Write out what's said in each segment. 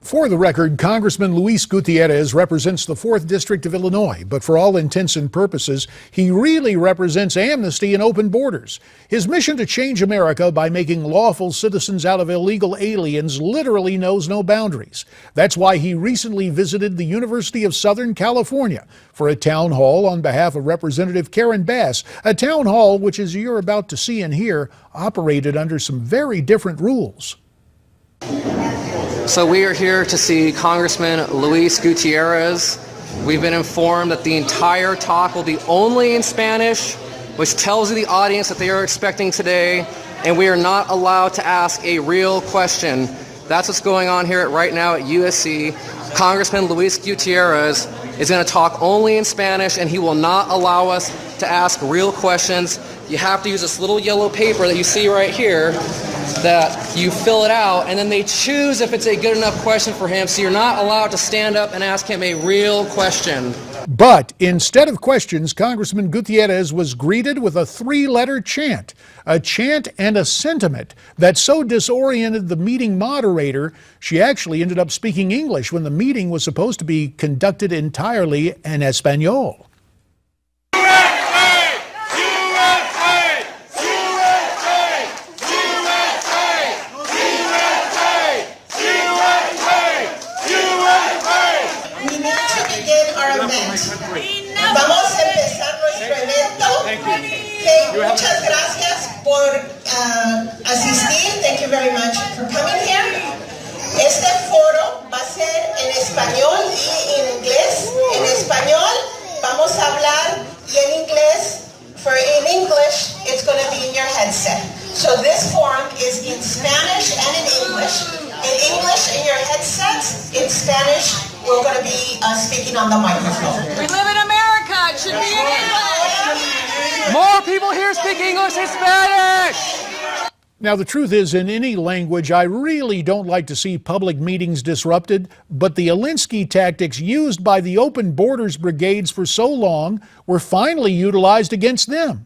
For the record, Congressman Luis Gutierrez represents the 4th District of Illinois, but for all intents and purposes, he really represents amnesty and open borders. His mission to change America by making lawful citizens out of illegal aliens literally knows no boundaries. That's why he recently visited the University of Southern California for a town hall on behalf of Representative Karen Bass, a town hall which, as you're about to see and hear, operated under some very different rules. So we are here to see Congressman Luis Gutierrez. We've been informed that the entire talk will be only in Spanish, which tells the audience that they are expecting today, and we are not allowed to ask a real question. That's what's going on here right now at USC. Congressman Luis Gutierrez is going to talk only in Spanish, and he will not allow us to ask real questions. You have to use this little yellow paper that you see right here, that you fill it out, and then they choose if it's a good enough question for him, so you're not allowed to stand up and ask him a real question. But instead of questions, Congressman Gutierrez was greeted with a 3-letter chant, a chant and a sentiment that so disoriented the meeting moderator, she actually ended up speaking English when the meeting was supposed to be conducted entirely in Espanol. Vamos a empezar nuestro evento. Muchas gracias por asistir. Thank you very much for coming here. Este foro va a ser en español y en inglés. En español vamos a hablar y en inglés, in English, it's going to be in your headset. So this forum is in Spanish and in English. In English in your headsets, in Spanish we're going to be speaking on the microphone. We live in America. It should be in English. More people here speak English and Spanish. Now, the truth is, in any language, I really don't like to see public meetings disrupted, but the Alinsky tactics used by the Open Borders brigades for so long were finally utilized against them.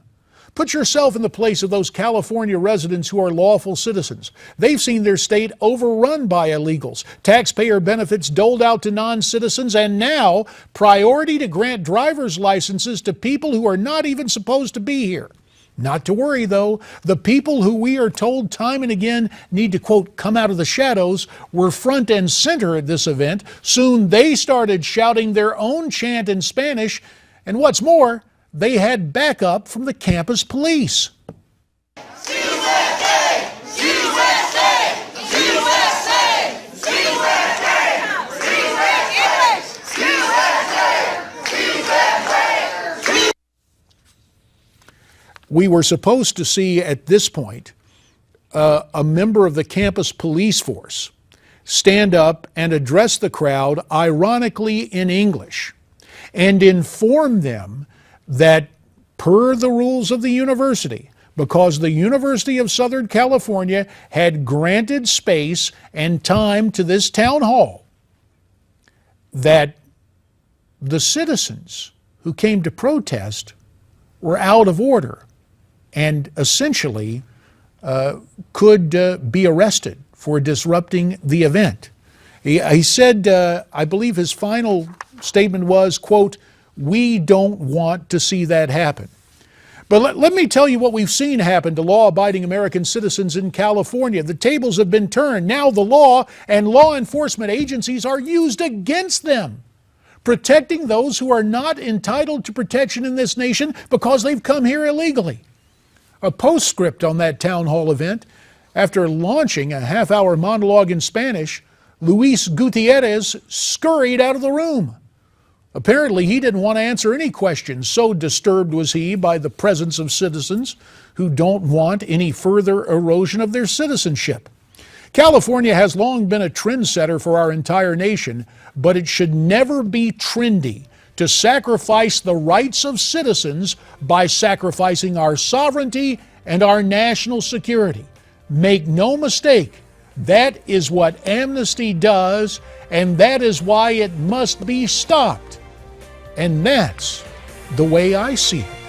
Put yourself in the place of those California residents who are lawful citizens. They've seen their state overrun by illegals, taxpayer benefits doled out to non-citizens, and now priority to grant driver's licenses to people who are not even supposed to be here. Not to worry, though. The people who we are told time and again need to, quote, come out of the shadows were front and center at this event. Soon they started shouting their own chant in Spanish, and what's more, they had backup from the campus police. USA! USA! USA! USA! We were supposed to see at this point a member of the campus police force stand up and address the crowd, ironically in English, and inform them that per the rules of the university, because the University of Southern California had granted space and time to this town hall, that the citizens who came to protest were out of order and essentially could be arrested for disrupting the event. He said, I believe his final statement was, quote, "We don't want to see that happen." But let me tell you what we've seen happen to law-abiding American citizens in California. The tables have been turned. Now the law and law enforcement agencies are used against them, protecting those who are not entitled to protection in this nation because they've come here illegally. A postscript on that town hall event: after launching a half-hour monologue in Spanish, Luis Gutierrez scurried out of the room. Apparently, he didn't want to answer any questions, so disturbed was he by the presence of citizens who don't want any further erosion of their citizenship. California has long been a trendsetter for our entire nation, but it should never be trendy to sacrifice the rights of citizens by sacrificing our sovereignty and our national security. Make no mistake, that is what amnesty does, and that is why it must be stopped. And that's the way I see it.